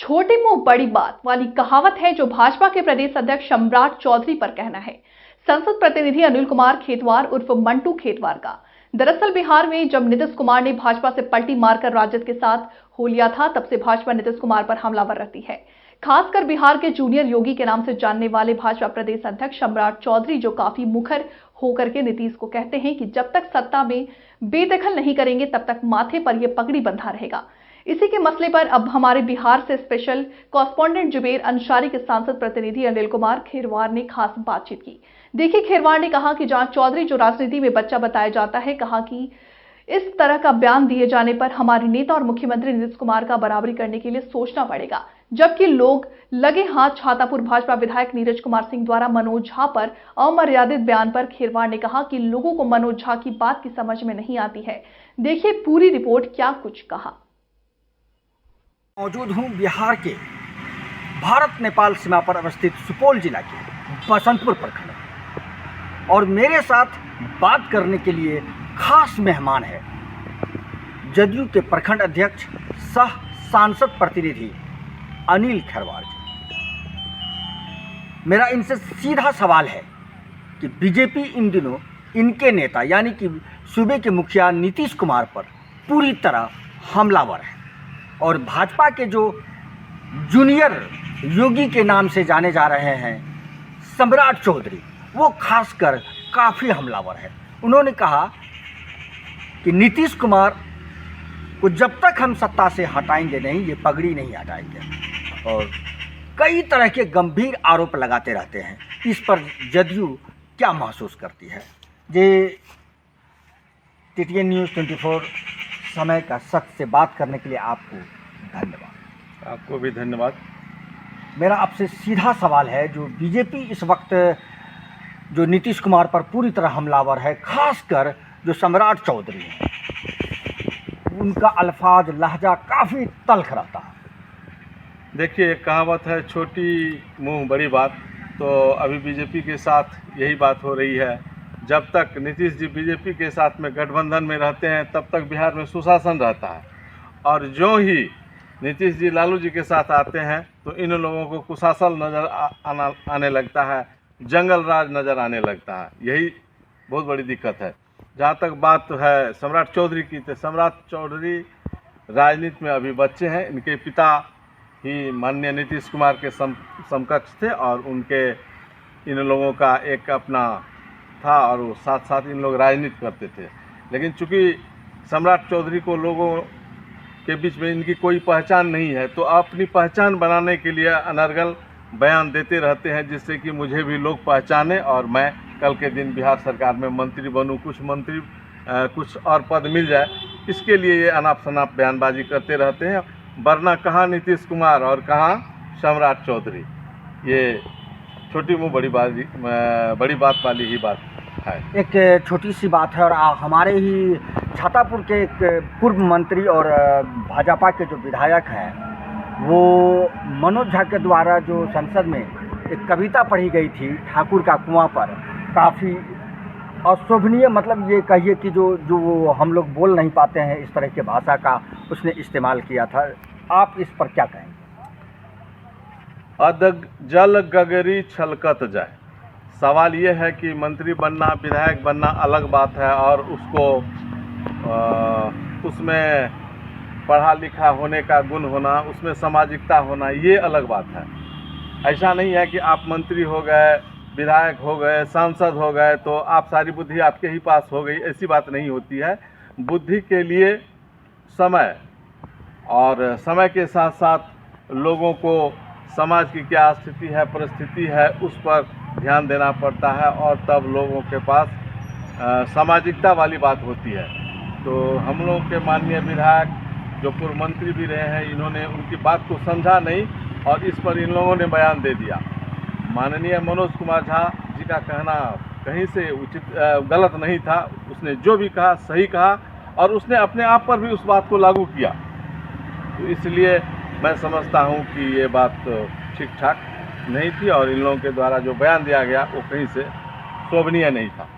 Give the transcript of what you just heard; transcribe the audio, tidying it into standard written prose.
छोटे मुंह बड़ी बात वाली कहावत है जो भाजपा के प्रदेश अध्यक्ष सम्राट चौधरी पर कहना है। संसद प्रतिनिधि अनिल कुमार खेतवार उर्फ मंटू खेतवार का। दरअसल बिहार में जब नीतीश कुमार ने भाजपा से पलटी मारकर राजद के साथ हो लिया था, तब से भाजपा नीतीश कुमार पर हमलावर रहती है। खासकर बिहार के जूनियर योगी के नाम से जानने वाले भाजपा प्रदेश अध्यक्ष सम्राट चौधरी, जो काफी मुखर होकर के नीतीश को कहते हैं कि जब तक सत्ता में बेदखल नहीं करेंगे तब तक माथे पर यह पगड़ी बंधा रहेगा। इसी के मसले पर अब हमारे बिहार से स्पेशल कॉरेस्पॉन्डेंट जुबेर अंसारी के सांसद प्रतिनिधि अनिल कुमार खेरवार ने खास बातचीत की। देखिए, खेरवार ने कहा कि जहां चौधरी जो राजनीति में बच्चा बताया जाता है, कहा कि इस तरह का बयान दिए जाने पर हमारे नेता और मुख्यमंत्री नीतीश कुमार का बराबरी करने के लिए सोचना पड़ेगा। जबकि लोग लगे हाथ छातापुर भाजपा विधायक नीरज कुमार सिंह द्वारा मनोज झा पर अमर्यादित बयान पर खेरवार ने कहा कि लोगों को मनोज झा की बात की समझ में नहीं आती है। देखिए पूरी रिपोर्ट, क्या कुछ कहा। मौजूद हूँ बिहार के भारत नेपाल सीमा पर अवस्थित सुपौल जिला के बसंतपुर प्रखंड, और मेरे साथ बात करने के लिए खास मेहमान है जदयू के प्रखंड अध्यक्ष सह सांसद प्रतिनिधि अनिल खेरवार जी। मेरा इनसे सीधा सवाल है कि बीजेपी इन दिनों इनके नेता यानी कि सूबे के मुखिया नीतीश कुमार पर पूरी तरह हमलावर है, और भाजपा के जो जूनियर योगी के नाम से जाने जा रहे हैं सम्राट चौधरी, वो खासकर काफ़ी हमलावर है। उन्होंने कहा कि नीतीश कुमार को जब तक हम सत्ता से हटाएंगे नहीं, ये पगड़ी नहीं हटाएंगे, और कई तरह के गंभीर आरोप लगाते रहते हैं। इस पर जदयू क्या महसूस करती है? ये TTN न्यूज़ 24 समय का सच से बात करने के लिए आपको धन्यवाद। आपको भी धन्यवाद। मेरा आपसे सीधा सवाल है, जो बीजेपी इस वक्त जो नीतीश कुमार पर पूरी तरह हमलावर है, खासकर जो सम्राट चौधरी है, उनका अल्फाज लहजा काफ़ी तल्ख रहता है। देखिए, एक कहावत है, छोटी मुंह बड़ी बात। तो अभी बीजेपी के साथ यही बात हो रही है। जब तक नीतीश जी बीजेपी के साथ में गठबंधन में रहते हैं तब तक बिहार में सुशासन रहता है, और जो ही नीतीश जी लालू जी के साथ आते हैं तो इन लोगों को कुशासन नज़र आने लगता है, जंगल राज नज़र आने लगता है। यही बहुत बड़ी दिक्कत है। जहाँ तक बात है सम्राट चौधरी की, तो सम्राट चौधरी राजनीति में अभी बच्चे हैं। इनके पिता ही माननीय नीतीश कुमार के समकक्ष थे, और उनके इन लोगों का एक अपना था, और वो साथ साथ इन लोग राजनीति करते थे। लेकिन चूंकि सम्राट चौधरी को लोगों के बीच में इनकी कोई पहचान नहीं है, तो अपनी पहचान बनाने के लिए अनर्गल बयान देते रहते हैं, जिससे कि मुझे भी लोग पहचाने और मैं कल के दिन बिहार सरकार में मंत्री बनूं, कुछ और पद मिल जाए। इसके लिए ये अनाप शनाप बयानबाजी करते रहते हैं, वरना कहाँ नीतीश कुमार और कहाँ सम्राट चौधरी। ये छोटी मुँह बड़ी बात वाली ही बात है। एक छोटी सी बात है, और हमारे ही छातापुर के एक पूर्व मंत्री और भाजपा के जो विधायक हैं, वो मनोज झा के द्वारा जो संसद में एक कविता पढ़ी गई थी ठाकुर का कुआं पर, काफ़ी अशोभनीय, मतलब ये कहिए कि जो वो हम लोग बोल नहीं पाते हैं इस तरह के भाषा का उसने इस्तेमाल किया था। आप इस पर क्या कहेंगे? अदग जल गगरी छलकत जाए। सवाल ये है कि मंत्री बनना, विधायक बनना अलग बात है, और उसमें पढ़ा लिखा होने का गुण होना, उसमें सामाजिकता होना, ये अलग बात है। ऐसा नहीं है कि आप मंत्री हो गए, विधायक हो गए, सांसद हो गए तो आप सारी बुद्धि आपके ही पास हो गई। ऐसी बात नहीं होती है। बुद्धि के लिए समय, और समय के साथ साथ लोगों को समाज की क्या स्थिति है, परिस्थिति है, उस पर ध्यान देना पड़ता है, और तब लोगों के पास सामाजिकता वाली बात होती है। तो हम लोगों के माननीय विधायक जो पूर्व मंत्री भी रहे हैं, इन्होंने उनकी बात को समझा नहीं, और इस पर इन लोगों ने बयान दे दिया। माननीय मनोज कुमार झा जी का कहना कहीं से गलत नहीं था। उसने जो भी कहा सही कहा, और उसने अपने आप पर भी उस बात को लागू किया। तो इसलिए मैं समझता हूं कि ये बात ठीक ठाक नहीं थी, और इन लोगों के द्वारा जो बयान दिया गया वो कहीं से शोभनीय नहीं था।